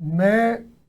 ਮੈਂ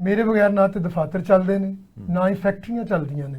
ਮੇਰੇ ਬਗੈਰ ਨਾ ਤੇ ਦਫਾਤਰ ਚੱਲਦੇ ਨੇ, ਨਾ ਹੀ ਫੈਕਟਰੀਆਂ ਚੱਲਦੀਆਂ ਨੇ।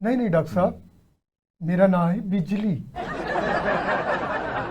ਨਹੀਂ ਨਹੀਂ ਡਾਕਟਰ ਸਾਹਿਬ, ਮੇਰਾ ਨਾਮ ਹੈ ਬਿਜਲੀ।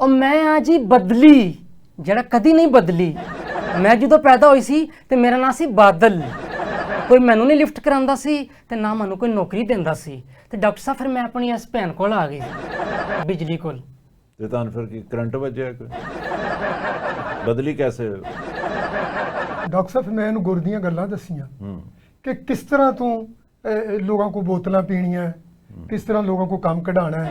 ਉਹ ਮੈਂ ਆ ਜੀ ਬਦਲੀ, ਜਿਹੜਾ ਕਦੀ ਨਹੀਂ ਬਦਲੀ। ਮੈਂ ਜਦੋਂ ਪੈਦਾ ਹੋਈ ਸੀ ਤੇ ਮੇਰਾ ਨਾਂ ਸੀ ਬਾਦਲ। ਕੋਈ ਮੈਨੂੰ ਨਹੀਂ ਲਿਫਟ ਕਰਾਉਂਦਾ ਸੀ ਤੇ ਨਾ ਮੈਨੂੰ ਕੋਈ ਨੌਕਰੀ ਦਿੰਦਾ ਸੀ, ਤੇ ਡਾਕਟਰ ਸਾਹਿਬ ਫਿਰ ਮੈਂ ਆਪਣੀ ਇਸ ਭੈਣ ਕੋਲ ਆ ਗਈ, ਬਿਜਲੀ ਕੋਲ। ਤੇ ਤੁਹਾਨੂੰ ਫਿਰ ਕੀ ਕਰੰਟ ਵੱਜਿਆ? ਕੋਈ ਬਦਲੀ ਕੈਸੇ? ਡਾਕਟਰ ਸਾਹਿਬ ਮੈਂ ਇਹਨੂੰ ਗੁਰ ਦੀਆਂ ਗੱਲਾਂ ਦੱਸੀਆਂ ਹੂੰ ਕਿ ਕਿਸ ਤਰ੍ਹਾਂ ਤੂੰ ਲੋਕਾਂ ਕੋ ਬੋਤਲਾਂ ਪੀਣੀਆਂ ਹੈ, ਕਿਸ ਤਰ੍ਹਾਂ ਲੋਕਾਂ ਕੋ ਕੰਮ ਕਢਾਣਾ ਹੈ,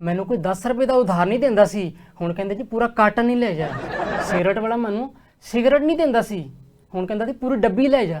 ਮੈਨੂੰ ਕੋਈ 10 ਰੁਪਏ ਦਾ ਉਧਾਰ ਨਹੀਂ ਦਿੰਦਾ ਸੀ, ਹੁਣ ਕਹਿੰਦੇ ਜੀ ਪੂਰਾ ਕਾਟਨ ਹੀ ਲੈ ਜਾ। ਸਿਗਰਟ ਵਾਲਾ ਮੈਨੂੰ ਸਿਗਰਟ ਨਹੀਂ ਦਿੰਦਾ ਸੀ, ਹੁਣ ਕਹਿੰਦਾ ਜੀ ਪੂਰੀ ਡੱਬੀ ਲੈ ਜਾ।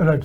Right.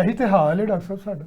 ਇਹੀ ਤੇ ਹਾਲ ਹੈ ਡਾਕਟਰ ਸਾਹਿਬ ਸਾਡਾ।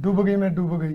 ਡੁੱਬ ਗਈ ਮੈਂ ਡੁੱਬ ਗਈ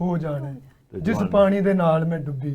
ਹੋ ਜਾਣੇ, ਤੇ ਜਿਸ ਜਵਾਨ- ਪਾਣੀ ਦੇ ਨਾਲ ਮੈਂ ਡੁੱਬੀ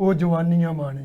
ਉਹ ਜਵਾਨੀਆਂ ਮਾਣੇ।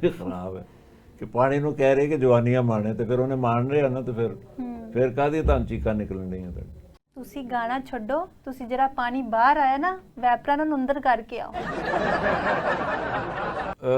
ਵੀ ਖਰਾਬ ਹੈ ਕਿ ਪਾਣੀ ਨੂੰ ਕਹਿ ਰਹੇ ਕਿ ਜਵਾਨੀਆਂ ਮਾਣੇ, ਤੇ ਫਿਰ ਉਹਨੇ ਮਾਣ ਰਿਹਾ ਨਾ, ਤੇ ਫਿਰ ਕਾਹਦੀ ਤੁਹਾਨੂੰ ਚੀਕਾਂ ਨਿਕਲਣ ਰਹੀਆਂ ਤੁਹਾਡੀ? ਤੁਸੀਂ ਗਾਣਾ ਛੱਡੋ, ਤੁਸੀਂ ਜਿਹੜਾ ਪਾਣੀ ਬਾਹਰ ਆਇਆ ਨਾ, ਵੈਪਰਾਂ ਨੂੰ ਅੰਦਰ ਕਰਕੇ ਆਓ।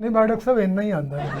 ਨਹੀਂ ਮੈਂ ਡਾਕਟਰ ਸਾਹਿਬ ਇੰਨਾ ਹੀ ਆਂਦਾ ਮੈਨੂੰ।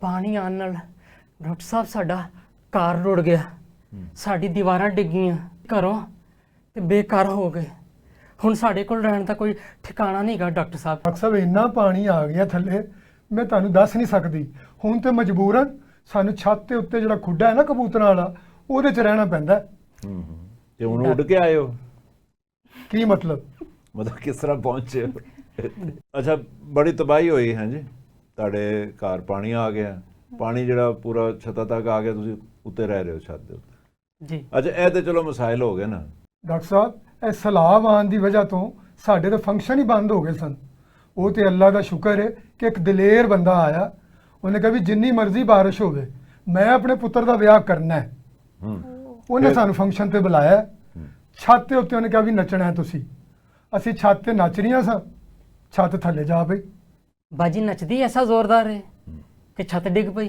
ਪਾਣੀ ਆਉਣ ਨਾਲ ਡਾਕਟਰ ਸਾਹਿਬ ਸਾਡਾ ਘਰ ਰੁੜ ਗਿਆ, ਸਾਡੀ ਦੀਵਾਰਾਂ ਡਿੱਗੀਆਂ, ਘਰੋਂ ਤੇ ਬੇਘਰ ਹੋ ਗਏ। ਹੁਣ ਸਾਡੇ ਕੋਲ ਰਹਿਣ ਦਾ ਕੋਈ ਠਿਕਾਣਾ ਨਹੀਂਗਾ ਡਾਕਟਰ ਸਾਹਿਬ। ਡਾਕਟਰ ਸਾਹਿਬ ਇੰਨਾ ਪਾਣੀ ਆ ਗਿਆ ਥੱਲੇ, ਮੈਂ ਤੁਹਾਨੂੰ ਦੱਸ ਨਹੀਂ ਸਕਦੀ। ਹੁਣ ਤੇ ਮਜਬੂਰਨ ਸਾਨੂੰ ਛੱਤ ਦੇ ਉੱਤੇ ਜਿਹੜਾ ਖੁੱਡਾ ਹੈ ਨਾ ਕਬੂਤਰਾਂ ਵਾਲਾ, ਉਹਦੇ 'ਚ ਰਹਿਣਾ ਪੈਂਦਾ। ਤੇ ਹੁਣ ਉੱਡ ਕੇ ਆਏ ਹੋ? ਕੀ ਮਤਲਬ? ਮਤਲਬ ਕਿਸ ਤਰ੍ਹਾਂ ਪਹੁੰਚੇ ਹੋ? ਅੱਛਾ, ਬੜੀ ਤਬਾਹੀ ਹੋਈ ਹੈ ਜੀ ਤੁਹਾਡੇ ਘਰ, ਪਾਣੀ ਆ ਗਿਆ, ਪਾਣੀ ਜਿਹੜਾ ਪੂਰਾ ਛੱਤਾਂ ਤੱਕ ਆ ਗਿਆ, ਤੁਸੀਂ ਉੱਤੇ ਰਹਿ ਰਹੇ ਹੋ ਛੱਤ ਦੇ ਉੱਤੇ। ਜੀ ਅੱਛਾ, ਇਹ ਤੇ ਚਲੋ ਮਸਾਇਲ ਹੋ ਗਏ ਨਾ। ਡਾਕਟਰ ਸਾਹਿਬ ਇਹ ਸੈਲਾਬ ਆਉਣ ਦੀ ਵਜ੍ਹਾ ਤੋਂ ਸਾਡੇ ਤਾਂ ਫੰਕਸ਼ਨ ਹੀ ਬੰਦ ਹੋ ਗਏ ਸਨ। ਉਹ ਤੇ ਅੱਲਾ ਦਾ ਸ਼ੁਕਰ ਹੈ ਕਿ ਇੱਕ ਦਲੇਰ ਬੰਦਾ ਆਇਆ, ਉਹਨੇ ਕਿਹਾ ਵੀ ਜਿੰਨੀ ਮਰਜ਼ੀ ਬਾਰਿਸ਼ ਹੋਵੇ ਮੈਂ ਆਪਣੇ ਪੁੱਤਰ ਦਾ ਵਿਆਹ ਕਰਨਾ ਹੈ। ਉਹਨੇ ਸਾਨੂੰ ਫੰਕਸ਼ਨ ਤੇ ਬੁਲਾਇਆ, ਛੱਤ ਦੇ ਉੱਤੇ ਉਹਨੇ ਕਿਹਾ ਵੀ ਨੱਚਣਾ ਹੈ ਤੁਸੀਂ। ਅਸੀਂ ਛੱਤ ਤੇ ਨੱਚ ਰਹੀਆਂ ਸਾਂ, ਛੱਤ ਥੱਲੇ ਜਾ ਪਈ। ਬਾਜੀ ਨੱਚਦੀ ਐਸਾ ਜ਼ੋਰਦਾਰ ਹੈ ਕਿ ਛੱਤ ਡਿੱਗ ਪਈ।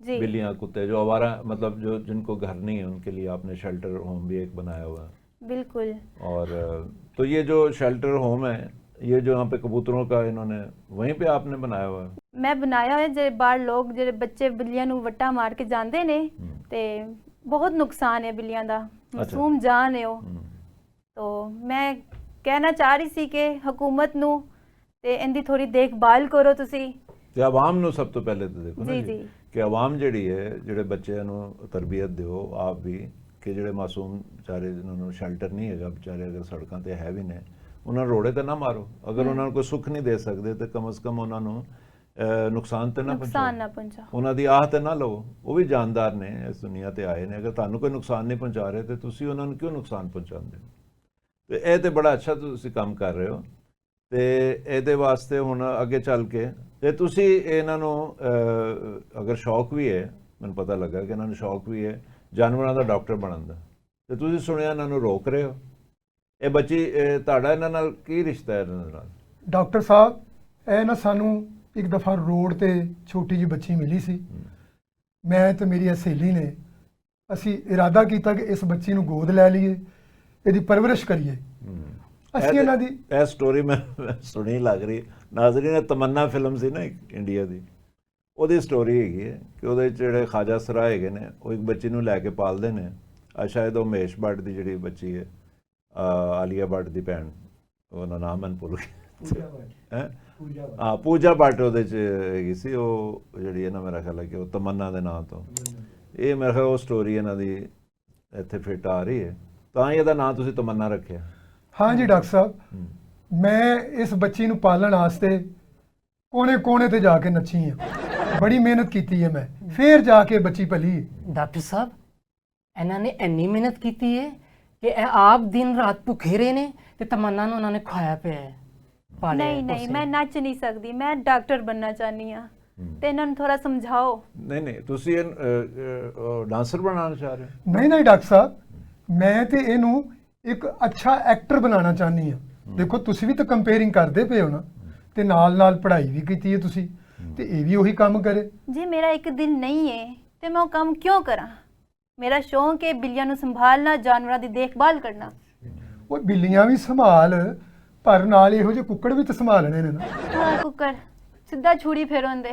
جی بلیاں کتے جو آوارہ مطلب جو جن کو گھر نہیں ہے ان کے لیے آپ نے شیلٹر ہوم بھی ایک بنایا ہوا ہے. بالکل. اور تو یہ جو شیلٹر ہوم ہے یہ جو یہاں پہ کبوتروں کا انہوں نے وہیں پہ آپ نے بنایا ہوا ہے؟ ਮੈਂ ਬਣਾਇਆ ਹੋਇਆ ਜਿਹੜੇ ਬਾਹਰ ਲੋਕ ਜਿਹੜੇ ਬੱਚੇ ਬਿੱਲੀਆਂ ਨੂੰ ਵੱਟਾ ਮਾਰ ਕੇ ਜਾਂਦੇ ਨੇ ਤੇ ਬਹੁਤ ਨੁਕਸਾਨ ਹੈ ਬਿੱਲੀਆਂ ਦਾ, ਮਾਸੂਮ ਜਾਨ ਹੈ ਉਹ. ਤੋ ਮੈਂ ਕਹਿਣਾ ਚਾਹ ਰਹੀ ਸੀ ਕਿ ਹਕੂਮਤ ਨੂੰ ਤੇ ਇਹਦੀ ਥੋੜੀ ਦੇਖਭਾਲ ਕਰੋ ਤੁਸੀਂ. ਤੇ ਆਵਾਮ ਨੂੰ ਸਭ ਤੋਂ ਪਹਿਲੇ ਤਾਂ ਦੇਖੋ ਨਾ ਜੀ, ਜੀ ਜੀ. ਕਿ ਆਵਾਮ ਜਿਹੜੀ ਹੈ ਜਿਹੜੇ ਬੱਚਿਆਂ ਨੂੰ ਤਰਬੀਅਤ ਦਿਓ ਆਪ ਵੀ ਕਿ ਜਿਹੜੇ ਮਾਸੂਮ ਵਿਚਾਰੇ ਜਿਨ੍ਹਾਂ ਨੂੰ ਸ਼ੈਲਟਰ ਨਹੀਂ ਹੈਗਾ ਵਿਚਾਰੇ ਅਗਰ ਸੜਕਾਂ ਤੇ ਹੈ ਵੀ ਨੇ ਉਹਨਾਂ ਨੂੰ ਰੋੜੇ ਤੇ ਨਾ ਮਾਰੋ. ਅਗਰ ਉਹਨਾਂ ਨੂੰ ਕੋਈ ਸੁੱਖ ਨਹੀਂ ਦੇ ਸਕਦੇ ਤੇ ਕਮ ਸੇ ਕਮ ਉਹਨਾਂ ਨੂੰ ਨੁਕਸਾਨ ਤੇ ਨਾ ਨੁਕਸਾਨ ਨਾ ਪਹੁੰਚਾਓ, ਪਹੁੰਚਾਓ. ਉਹਨਾਂ ਦੀ ਆਹ ਤੇ ਨਾ ਲਓ. ਉਹ ਵੀ ਜਾਨਦਾਰ ਨੇ, ਇਸ ਦੁਨੀਆ ਤੇ ਆਏ ਨੇ. ਅਗਰ ਤੁਹਾਨੂੰ ਕੋਈ ਨੁਕਸਾਨ ਨਹੀਂ ਪਹੁੰਚਾ ਰਹੇ ਤੇ ਤੁਸੀਂ ਉਹਨਾਂ ਨੂੰ ਕਿਉਂ ਨੁਕਸਾਨ ਪਹੁੰਚਾਉਂਦੇ ਹੋ? ਤੇ ਇਹ ਤੇ ਬੜਾ ਅੱਛਾ ਤੁਸੀਂ ਕੰਮ ਕਰ ਰਹੇ ਹੋ. ਤੇ ਇਹਦੇ ਵਾਸਤੇ ਹੁਣ ਅੱਗੇ ਚੱਲ ਕੇ ਤੇ ਤੁਸੀਂ ਇਹਨਾਂ ਨੂੰ ਅਗਰ ਸ਼ੌਕ ਵੀ ਹੈ, ਮੈਨੂੰ ਪਤਾ ਲੱਗਾ ਕਿ ਇਹਨਾਂ ਨੂੰ ਸ਼ੌਕ ਵੀ ਹੈ ਜਾਨਵਰਾਂ ਦਾ ਡਾਕਟਰ ਬਣਨ ਦਾ, ਤੇ ਤੁਸੀਂ ਸੁਣਿਆ ਇਹਨਾਂ ਨੂੰ ਰੋਕ ਰਹੇ ਹੋ. ਇਹ ਬੱਚੀ ਤੁਹਾਡਾ ਇਹਨਾਂ ਨਾਲ ਕੀ ਰਿਸ਼ਤਾ ਹੈ ਇਹਨਾਂ ਨਾਲ? ਡਾਕਟਰ ਸਾਹਿਬ ਇਹ ਨਾ ਸਾਨੂੰ ਇੱਕ ਦਫਾ ਰੋਡ ਤੇ ਛੋਟੀ ਜਿਹੀ ਬੱਚੀ ਮਿਲੀ ਸੀ. ਮੈਂ ਤੇ ਮੇਰੀ ਸਹੇਲੀ ਨੇ ਅਸੀਂ ਇਰਾਦਾ ਕੀਤਾ ਕਿ ਇਸ ਬੱਚੀ ਨੂੰ ਗੋਦ ਲੈ ਲਈਏ, ਇਹਦੀ ਪਰਵਰਿਸ਼ ਕਰੀਏ. ਅਸੀਂ ਇਹਨਾਂ ਦੀ ਇਹ ਸਟੋਰੀ ਮੈਂ ਸੁਣੀ ਲੱਗ ਰਹੀ ਨਾਜ਼ਰੀਨ. ਤਮੰਨਾ ਫਿਲਮ ਸੀ ਨਾ ਇੱਕ ਇੰਡੀਆ ਦੀ, ਉਹਦੀ ਸਟੋਰੀ ਹੈਗੀ ਹੈ ਕਿ ਉਹਦੇ 'ਚ ਜਿਹੜੇ ਖਾਜਾ ਸਰਾ ਹੈਗੇ ਨੇ ਉਹ ਇੱਕ ਬੱਚੀ ਨੂੰ ਲੈ ਕੇ ਪਾਲਦੇ ਨੇ. ਸ਼ਾਇਦ ਉਹ ਮਹੇਸ਼ ਭੱਟ ਦੀ ਜਿਹੜੀ ਬੱਚੀ ਹੈ ਆਲੀਆ ਭੱਟ ਦੀ ਭੈਣ, ਉਹਦਾ ਨਾਮ ਮੈਨੂੰ ਭੁੱਲ ਗਿਆ, ਪੂਜਾ ਭੱਟ ਉਹਦੇ 'ਚ ਹੈਗੀ ਸੀ ਉਹ ਜਿਹੜੀ ਹੈ ਨਾ. ਮੇਰਾ ਖਿਆਲ ਹੈ ਕਿ ਉਹ ਤਮੰਨਾ ਦੇ ਨਾਂ ਤੋਂ ਇਹ ਮੇਰਾ ਖਿਆਲ ਉਹ ਸਟੋਰੀ ਇਹਨਾਂ ਦੀ ਇੱਥੇ ਫਿੱਟ ਆ ਰਹੀ ਹੈ, ਤਾਂ ਹੀ ਇਹਦਾ ਨਾਂ ਤੁਸੀਂ ਤਮੰਨਾ ਰੱਖਿਆ. ਹਾਂ ਜੀ ਡਾਕਟਰ ਸਾਹਿਬ, ਮੈਂ ਇਸ ਬੱਚੀ ਨੂੰ ਪਾਲਣ ਵਾਸਤੇ ਕੋਨੇ ਤੇ ਜਾ ਕੇ ਨੱਚੀ ਹਾਂ, ਬੜੀ ਮਿਹਨਤ ਕੀਤੀ ਹੈ ਮੈਂ, ਫੇਰ ਜਾ ਕੇ ਬੱਚੀ ਪਲੀ. ਡਾਕਟਰ ਸਾਹਿਬ ਇਹਨਾਂ ਨੇ ਇੰਨੀ ਮਿਹਨਤ ਕੀਤੀ ਹੈ ਕਿ ਇਹ ਆਪ ਦਿਨ ਰਾਤ ਭੁੱਖੇ ਰਹੇ ਨੇ ਤੇ ਤਮੰਨਾ ਨੂੰ ਉਹਨਾਂ ਨੇ ਖਵਾਇਆ ਪਿਆ ਹੈ, ਪਾਲਿਆ ਨਹੀਂ ਨਹੀਂ, ਮੈਂ ਨੱਚ ਨਹੀਂ ਸਕਦੀ, ਮੈਂ ਡਾਕਟਰ ਬਣਨਾ ਚਾਹਨੀ ਆ. ਤੇ ਇਹਨਾਂ ਨੂੰ ਥੋੜਾ ਸਮਝਾਓ. ਨਹੀਂ ਤੁਸੀਂ ਡਾਂਸਰ ਬਣਾਉਣਾ ਚਾਹ ਰਹੇ ਹੋ? ਨਹੀਂ ਡਾਕਟਰ ਸਾਹਿਬ, ਮੈਂ ਤੇ ਇਹਨੂੰ ਇੱਕ ਅੱਛਾ ਐਕਟਰ ਬਣਾਉਣਾ ਚਾਹਨੀ ਹਾਂ. ਦੇਖੋ ਤੁਸੀਂ ਵੀ ਤਾਂ ਕੰਪੇਅਰਿੰਗ ਕਰਦੇ ਪਏ ਹੋ ਨਾ, ਤੇ ਨਾਲ ਪੜ੍ਹਾਈ ਵੀ ਕੀਤੀ ਹੈ ਤੁਸੀਂ, ਤੇ ਇਹ ਵੀ ਉਹੀ ਕੰਮ ਕਰੇ. ਜੇ ਮੇਰਾ ਇੱਕ ਦਿਲ ਨਹੀਂ ਹੈ ਤੇ ਮੈਂ ਉਹ ਕੰਮ ਕਿਉਂ ਕਰਾਂ? ਮੇਰਾ ਸ਼ੌਂਕ ਹੈ ਬਿੱਲੀਆਂ ਨੂੰ ਸੰਭਾਲਣਾ, ਜਾਨਵਰਾਂ ਦੀ ਦੇਖਭਾਲ ਕਰਨਾ. ਉਹ ਬਿੱਲੀਆਂ ਵੀ ਸੰਭਾਲ, ਪਰ ਨਾਲ ਇਹੋ ਜਿਹੇ ਕੁੱਕੜ ਵੀ ਤਾਂ ਸੰਭਾਲਣੇ ਨੇ ਨਾ. ਹਾਂ ਕੁੱਕੜ ਸਿੱਧਾ ਛੁਰੀ ਫੇਰੋਂਦੇ.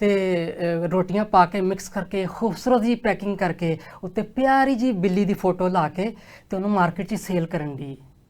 ਤੇ ਰੋਟੀਆਂ ਪਾ ਕੇ ਮਿਕਸ ਕਰਕੇ ਖੂਬਸੂਰਤ ਜੀ ਪੈਕਿੰਗ ਕਰਕੇ ਉੱਤੇ ਪਿਆਰੀ ਜੀ ਬਿੱਲੀ ਦੀ ਫੋਟੋ ਲਾ ਕੇ ਤੇ ਉਹਨੂੰ ਮਾਰਕੀਟ 'ਚ ਸੇਲ ਕਰਨ ਦੀ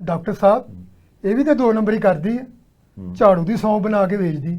ਡਾਕਟਰ ਸਾਹਿਬ ਇਹ ਵੀ ਤਾਂ 2 ਨੰਬਰ ਹੀ ਕਰਦੀ ਹੈ, ਝਾੜੂ ਦੀ ਸੌਂ ਬਣਾ ਕੇ ਵੇਚਦੀ।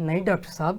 ਨਹੀਂ ਡਾਕਟਰ ਸਾਹਿਬ,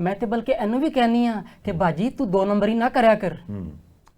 ਮੈਂ ਤੇ ਬਲਕਿ ਇਹਨੂੰ ਵੀ ਕਹਿੰਨੀ ਆ ਕਿ ਬਾਜੀ ਤੂੰ 2 ਨੰਬਰ ਹੀ ਨਾ ਕਰਿਆ ਕਰ।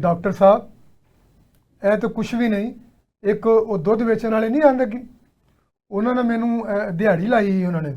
ਡਾਕਟਰ ਸਾਹਿਬ ਇਹ ਤਾਂ ਕੁਝ ਵੀ ਨਹੀਂ, ਇੱਕ ਉਹ ਦੁੱਧ ਵੇਚਣ ਵਾਲੇ ਨਹੀਂ ਆਂਦੇ ਕਿ ਉਹਨਾਂ ਨੇ ਮੈਨੂੰ ਦਿਹਾੜੀ ਲਾਈ ਸੀ ਉਹਨਾਂ ਨੇ।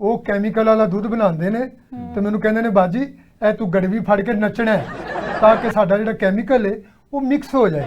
ਉਹ ਕੈਮੀਕਲ ਵਾਲਾ ਦੁੱਧ ਬਣਾਉਂਦੇ ਨੇ ਤੇ ਮੈਨੂੰ ਕਹਿੰਦੇ ਨੇ ਬਾਜੀ ਇਹ ਤੂੰ ਗੜਵੀ ਫੜ ਕੇ ਨੱਚਣਾ ਹੈ ਤਾਂ ਕਿ ਸਾਡਾ ਜਿਹੜਾ ਕੈਮੀਕਲ ਹੈ ਉਹ ਮਿਕਸ ਹੋ ਜਾਏ।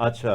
ਅੱਛਾ,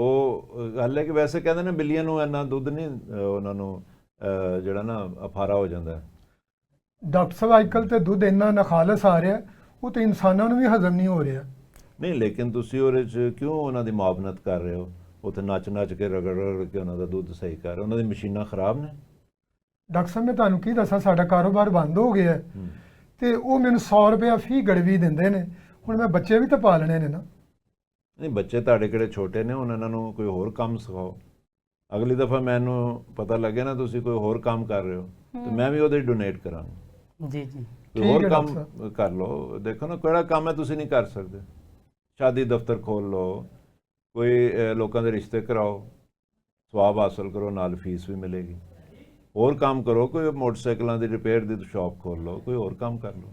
ਉਹ ਗੱਲ ਹੈ ਕਿ ਵੈਸੇ ਕਹਿੰਦੇ ਨੇ ਬਿੱਲੀਆਂ ਨੂੰ ਇੰਨਾ ਦੁੱਧ ਨਹੀਂ ਉਹਨਾਂ ਨੂੰ ਜਿਹੜਾ ਨਾ ਅਫਾਰਾ ਹੋ ਜਾਂਦਾ। ਡਾਕਟਰ ਸਾਹਿਬ ਅੱਜਕੱਲ ਤੇ ਦੁੱਧ ਇੰਨਾ ਨਖਾਲਸ ਆ ਰਿਹਾ ਉਹ ਤੇ ਇਨਸਾਨਾਂ ਨੂੰ ਵੀ ਹਜ਼ਮ ਨਹੀਂ ਹੋ ਰਿਹਾ। ਨਹੀਂ, ਲੇਕਿਨ ਤੁਸੀਂ ਉਹਦੇ 'ਚ ਕਿਉਂ ਉਹਨਾਂ ਦੀ ਮੁਆਵਨਤ ਕਰ ਰਹੇ ਹੋ? ਉੱਥੇ ਨੱਚ ਕੇ ਰਗੜ ਕੇ ਉਹਨਾਂ ਦਾ ਦੁੱਧ ਸਹੀ ਕਰ ਰਹੇ, ਉਹਨਾਂ ਦੀ ਮਸ਼ੀਨਾਂ ਖਰਾਬ ਨੇ। ਡਾਕਟਰ ਸਾਹਿਬ ਮੈਂ ਤੁਹਾਨੂੰ ਕੀ ਦੱਸਾਂ, ਸਾਡਾ ਕਾਰੋਬਾਰ ਬੰਦ ਹੋ ਗਿਆ ਤੇ ਉਹ ਮੈਨੂੰ 100 ਰੁਪਏ ਫੀ ਗੜਵੀ ਦਿੰਦੇ ਨੇ। ਹੁਣ ਮੈਂ ਬੱਚੇ ਵੀ ਤਾਂ ਪਾਲਣੇ ਨੇ ਨਾ। ਨਹੀਂ, ਬੱਚੇ ਤੁਹਾਡੇ ਕਿਹੜੇ ਛੋਟੇ ਨੇ, ਹੁਣ ਇਹਨਾਂ ਨੂੰ ਕੋਈ ਹੋਰ ਕੰਮ ਸਿਖਾਓ। ਅਗਲੀ ਦਫਾ ਮੈਨੂੰ ਪਤਾ ਲੱਗੇ ਨਾ ਤੁਸੀਂ ਕੋਈ ਹੋਰ ਕੰਮ ਕਰ ਰਹੇ ਹੋ ਤੇ ਮੈਂ ਵੀ ਉਹਦੇ ਡੋਨੇਟ ਕਰਾਂਗਾ। ਜੀ ਜੀ, ਕੋਈ ਹੋਰ ਕੰਮ ਕਰ ਲਓ। ਦੇਖੋ ਨਾ ਕਿਹੜਾ ਕੰਮ ਹੈ ਤੁਸੀਂ ਨਹੀਂ ਕਰ ਸਕਦੇ। ਸ਼ਾਦੀ ਦਫ਼ਤਰ ਖੋਲ ਲਓ, ਕੋਈ ਲੋਕਾਂ ਦੇ ਰਿਸ਼ਤੇ ਕਰਾਓ, ਸਵਾਬ ਹਾਸਲ ਕਰੋ, ਨਾਲ ਫੀਸ ਵੀ ਮਿਲੇਗੀ। ਹੋਰ ਕੰਮ ਕਰੋ, ਕੋਈ ਮੋਟਰਸਾਈਕਲਾਂ ਦੀ ਰਿਪੇਅਰ ਦੀ ਸ਼ਾਪ ਖੋਲ ਲਓ, ਕੋਈ ਹੋਰ ਕੰਮ ਕਰ ਲਓ।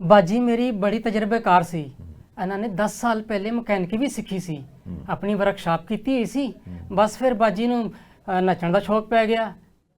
ਬਾਜੀ ਮੇਰੀ ਬੜੀ ਤਜਰਬੇਕਾਰ ਸੀ। ਇਹਨਾਂ ਨੇ 10 ਸਾਲ ਪਹਿਲੇ ਮਕੈਨਿਕ ਵੀ ਸਿੱਖੀ ਸੀ, ਆਪਣੀ ਵਰਕਸ਼ਾਪ ਕੀਤੀ ਹੋਈ ਸੀ। ਬਸ ਫਿਰ ਬਾਜੀ ਨੂੰ ਨੱਚਣ ਦਾ ਸ਼ੌਕ ਪੈ ਗਿਆ,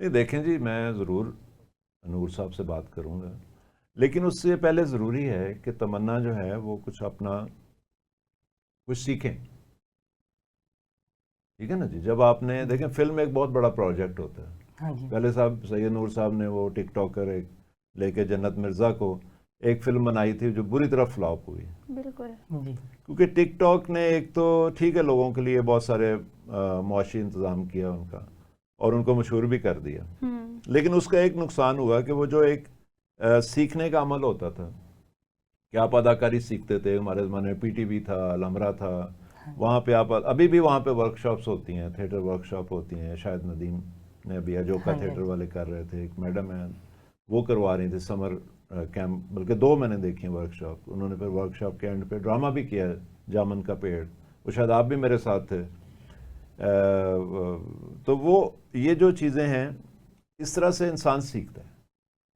نہیں دیکھیں جی، میں ضرور نور صاحب سے بات کروں گا، لیکن اس سے پہلے ضروری ہے کہ تمنا جو ہے وہ کچھ اپنا کچھ سیکھیں. ٹھیک ہے نا جی. جب آپ نے دیکھیں فلم ایک بہت بڑا پروجیکٹ ہوتا ہے. ہاں جی. پہلے صاحب سید نور صاحب نے وہ ٹک ٹاکر ایک لے کے جنت مرزا کو ایک فلم بنائی تھی جو بری طرح فلاپ ہوئی. بالکل جی. کیونکہ ٹک ٹاک نے ایک تو ٹھیک ہے لوگوں کے لیے بہت سارے معاشی انتظام کیا ان کا اور ان کو مشہور بھی کر دیا، لیکن اس کا ایک نقصان ہوا کہ وہ جو ایک سیکھنے کا عمل ہوتا تھا کہ آپ اداکاری سیکھتے تھے. ہمارے زمانے میں پی ٹی وی تھا، الحمرا تھا، وہاں پہ آپ ابھی بھی وہاں پہ ورک شاپس ہوتی ہیں، تھیٹر ورک شاپ ہوتی ہیں. شاید ندیم نے ابھی اجوکا تھیٹر والے کر رہے تھے، ایک میڈم ہیں وہ کروا رہی تھی سمر کیمپ، بلکہ 2 میں نے دیکھی ہیں ورک شاپ. انہوں نے پھر ورک شاپ کے اینڈ پہ ڈرامہ بھی کیا ہے، جامن کا پیڑ، وہ شاید آپ بھی میرے ساتھ تھے. تو وہ یہ جو چیزیں ہیں اس طرح سے انسان سیکھتا ہے.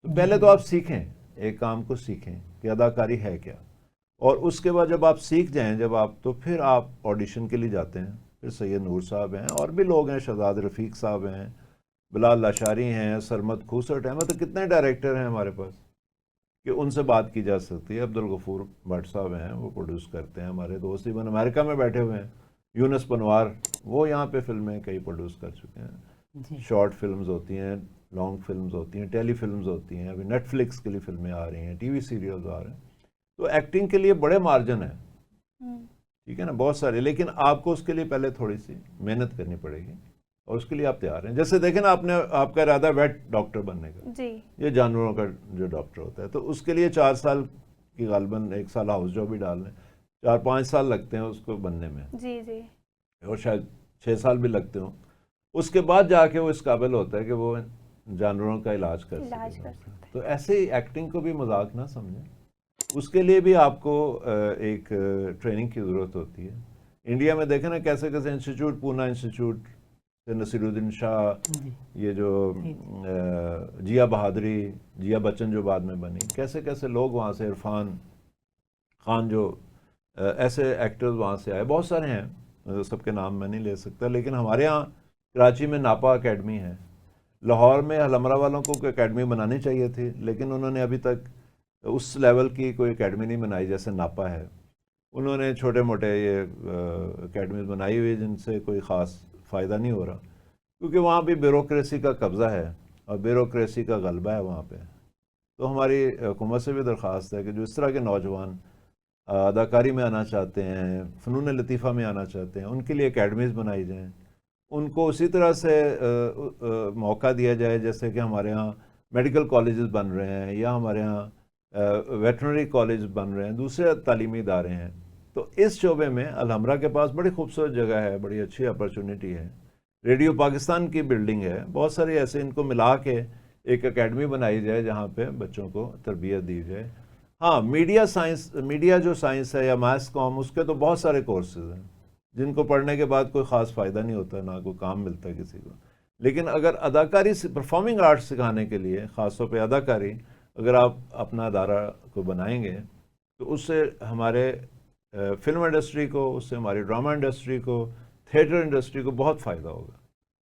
تو پہلے تو آپ سیکھیں، ایک کام کو سیکھیں کہ اداکاری ہے کیا، اور اس کے بعد جب آپ سیکھ جائیں جب آپ تو پھر آپ آڈیشن کے لیے جاتے ہیں. پھر سید نور صاحب ہیں اور بھی لوگ ہیں، شہزاد رفیق صاحب ہیں، بلال لاشاری ہیں، سرمد کھوسٹ ہیں، مطلب کتنے ڈائریکٹر ہیں ہمارے پاس کہ ان سے بات کی جا سکتی ہے. عبدالغفور بھٹ صاحب ہیں، وہ پروڈیوس کرتے ہیں، ہمارے دوست ایون امریکہ میں بیٹھے ہوئے ہیں. یونس پنوار وہ یہاں پہ فلمیں کئی پروڈیوس کر چکے ہیں. شارٹ فلمز ہوتی ہیں، لانگ فلمز ہوتی ہیں، ٹیلی فلمز ہوتی ہیں، ابھی نیٹ فلکس کے لیے فلمیں آ رہی ہیں، ٹی وی سیریلز آ رہے ہیں. تو ایکٹنگ کے لیے بڑے مارجن ہیں، ٹھیک ہے نا، بہت سارے. لیکن آپ کو اس کے لیے پہلے تھوڑی سی محنت کرنی پڑے گی اور اس کے لیے آپ تیار ہیں. جیسے دیکھیں نا آپ کا ارادہ ویٹ ڈاکٹر بننے کا، جی یہ جانوروں کا جو ڈاکٹر ہوتا ہے، تو اس کے لیے 4 سال کی غالباً 1 سال ہاؤس جاب بھی ڈال لیں، 4-5 سال لگتے ہیں اس کو بننے میں، جی جی اور شاید 6 سال بھی لگتے ہوں. اس کے بعد جا کے وہ اس قابل ہوتا ہے کہ وہ جانوروں کا علاج کر سکے. تو ایسے ہی ایکٹنگ کو بھی مذاق نہ سمجھیں، اس کے لیے بھی آپ کو ایک ٹریننگ کی ضرورت ہوتی ہے. انڈیا میں دیکھیں نا کیسے کیسے انسٹیٹیوٹ، پونا انسٹیٹیوٹ سے نصیر الدین شاہ، یہ جو جیا بہادری، جیا بچن جو بعد میں بنی، کیسے کیسے لوگ وہاں سے، عرفان خان جو ایسے ایکٹرز وہاں سے آئے، بہت سارے ہیں، سب کے نام میں نہیں لے سکتا. لیکن ہمارے ہاں کراچی میں ناپا اکیڈمی ہے، لاہور میں الحمرا والوں کو کوئی اکیڈمی بنانی چاہیے تھی، لیکن انہوں نے ابھی تک اس لیول کی کوئی اکیڈمی نہیں بنائی جیسے ناپا ہے. انہوں نے چھوٹے موٹے یہ اکیڈمیز بنائی ہوئی جن سے کوئی خاص فائدہ نہیں ہو رہا، کیونکہ وہاں بھی بیوروکریسی کا قبضہ ہے اور بیوروکریسی کا غلبہ ہے وہاں پہ. تو ہماری حکومت سے بھی درخواست ہے کہ جو اس طرح کے نوجوان اداکاری میں آنا چاہتے ہیں، فنون لطیفہ میں آنا چاہتے ہیں، ان کے لیے اکیڈمیز بنائی جائیں، ان کو اسی طرح سے موقع دیا جائے جیسے کہ ہمارے ہاں میڈیکل کالجز بن رہے ہیں یا ہمارے ہاں ویٹرنری کالج بن رہے ہیں، دوسرے تعلیمی ادارے ہیں. تو اس شعبے میں الحمرا کے پاس بڑی خوبصورت جگہ ہے، بڑی اچھی اپرچونٹی ہے. ریڈیو پاکستان کی بلڈنگ ہے، بہت سارے ایسے، ان کو ملا کے ایک اکیڈمی بنائی جائے جہاں پہ بچوں کو تربیت دی جائے. ہاں میڈیا سائنس، میڈیا جو سائنس ہے یا ماس کام، اس کے تو بہت سارے کورسز ہیں جن کو پڑھنے کے بعد کوئی خاص فائدہ نہیں ہوتا، نہ کوئی کام ملتا کسی کو. لیکن اگر اداکاری پرفارمنگ آرٹ سکھانے کے لیے، خاص طور پہ اداکاری، اگر آپ اپنا ادارہ کو بنائیں گے تو اس سے ہمارے فلم انڈسٹری کو، اس سے ہماری ڈرامہ انڈسٹری کو، تھیٹر انڈسٹری کو بہت فائدہ ہوگا.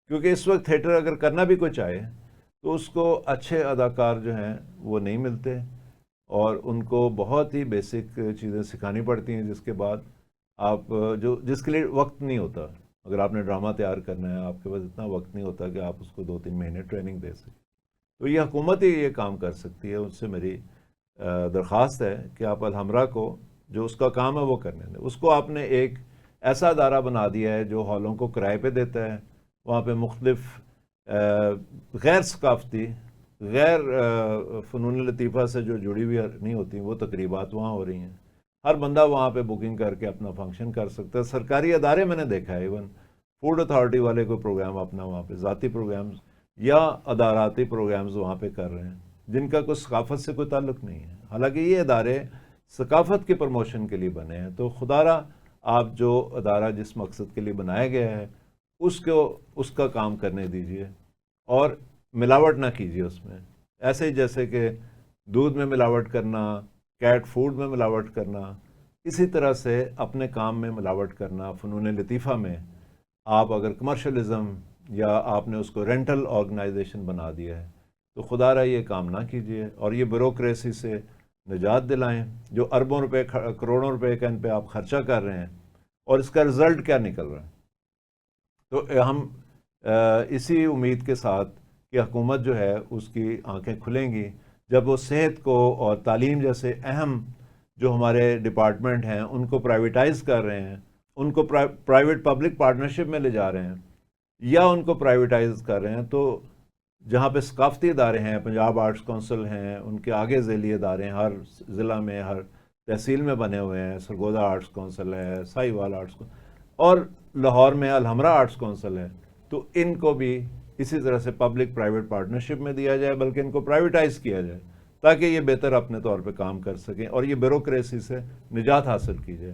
کیونکہ اس وقت تھیٹر اگر کرنا بھی کوئی چاہے تو اس کو اچھے اداکار جو ہیں وہ نہیں ملتے، اور ان کو بہت ہی بیسک چیزیں سکھانی پڑتی ہیں، جس کے بعد آپ جس کے لیے وقت نہیں ہوتا. اگر آپ نے ڈرامہ تیار کرنا ہے، آپ کے پاس اتنا وقت نہیں ہوتا کہ آپ اس کو 2-3 مہینے ٹریننگ دے سکیں. تو یہ حکومت ہی یہ کام کر سکتی ہے. اس سے میری درخواست ہے کہ آپ الحمرا کو جو اس کا کام ہے وہ کرنے دیں. اس کو آپ نے ایک ایسا ادارہ بنا دیا ہے جو ہالوں کو کرائے پہ دیتا ہے، وہاں پہ مختلف غیر ثقافتی، غیر فنون لطیفہ سے جو جڑی ہوئی نہیں ہوتی وہ تقریبات وہاں ہو رہی ہیں. ہر بندہ وہاں پہ بکنگ کر کے اپنا فنکشن کر سکتا ہے. سرکاری ادارے میں نے دیکھا ہے، ایون فوڈ اتھارٹی والے کوئی پروگرام اپنا وہاں پہ ذاتی پروگرامز یا اداراتی پروگرامز وہاں پہ کر رہے ہیں جن کا کوئی ثقافت سے کوئی تعلق نہیں ہے. حالانکہ یہ ادارے ثقافت کی پروموشن کے لیے بنے ہیں. تو خدا را آپ جو ادارہ جس مقصد کے لیے بنایا گیا ہے اس کا کام کرنے دیجئے، اور ملاوٹ نہ کیجیے اس میں. ایسے ہی جیسے کہ دودھ میں ملاوٹ کرنا، کیٹ فوڈ میں ملاوٹ کرنا، اسی طرح سے اپنے کام میں ملاوٹ کرنا، فنون لطیفہ میں آپ اگر کمرشلزم یا آپ نے اس کو رینٹل آرگنائزیشن بنا دیا ہے، تو خدا را یہ کام نہ کیجیے، اور یہ بیوروکریسی سے نجات دلائیں. جو اربوں روپے کروڑوں روپے کا ان پہ آپ خرچہ کر رہے ہیں، اور اس کا رزلٹ کیا نکل رہا ہے. تو ہم اسی امید کے ساتھ کہ حکومت جو ہے اس کی آنکھیں کھلیں گی جب وہ صحت کو اور تعلیم جیسے اہم جو ہمارے ڈپارٹمنٹ ہیں ان کو پرائیویٹائز کر رہے ہیں، ان کو پرائیویٹ پبلک پارٹنرشپ میں لے جا رہے ہیں یا ان کو پرائیویٹائز کر رہے ہیں. تو جہاں پہ ثقافتی ادارے ہیں، پنجاب آرٹس کونسل ہیں، ان کے آگے ذیلی ادارے ہیں، ہر ضلع میں ہر تحصیل میں بنے ہوئے ہیں. سرگودا آرٹس کونسل ہے، سائی وال آرٹس اور لاہور میں الحمرہ آرٹس کونسل ہے. تو ان کو بھی اسی طرح سے پبلک پرائیویٹ پارٹنرشپ میں دیا جائے، بلکہ ان کو پرائیویٹائز کیا جائے تاکہ یہ بہتر اپنے طور پہ کام کر سکیں اور یہ بیوروکریسی سے نجات حاصل کی جائے.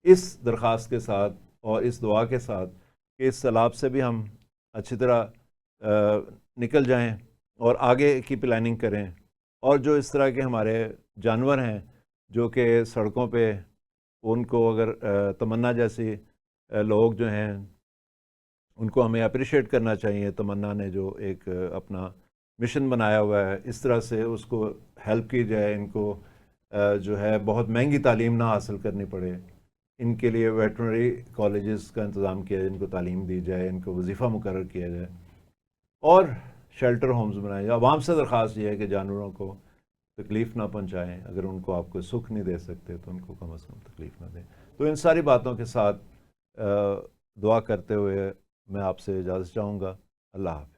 اس درخواست کے ساتھ اور اس دعا کے ساتھ کہ اس سیلاب سے بھی ہم اچھی طرح نکل جائیں اور آگے کی پلاننگ کریں، اور جو اس طرح کے ہمارے جانور ہیں جو کہ سڑکوں پہ، ان کو اگر تمنا جیسی لوگ جو ہیں ان کو ہمیں اپریشیٹ کرنا چاہیے. تمنا نے جو ایک اپنا مشن بنایا ہوا ہے، اس طرح سے اس کو ہیلپ کی جائے، ان کو جو ہے بہت مہنگی تعلیم نہ حاصل کرنی پڑے. ان کے لیے ویٹرنری کالجز کا انتظام کیا جائے، ان کو تعلیم دی جائے، ان کو وظیفہ مقرر کیا جائے، اور شیلٹر ہومز بنائے جائے. عوام سے درخواست یہ ہے کہ جانوروں کو تکلیف نہ پہنچائیں. اگر ان کو آپ کوئی سکھ نہیں دے سکتے تو ان کو کم از کم تکلیف نہ دیں. تو ان ساری باتوں کے ساتھ دعا کرتے ہوئے میں آپ سے اجازت چاہوں گا. اللہ حافظ.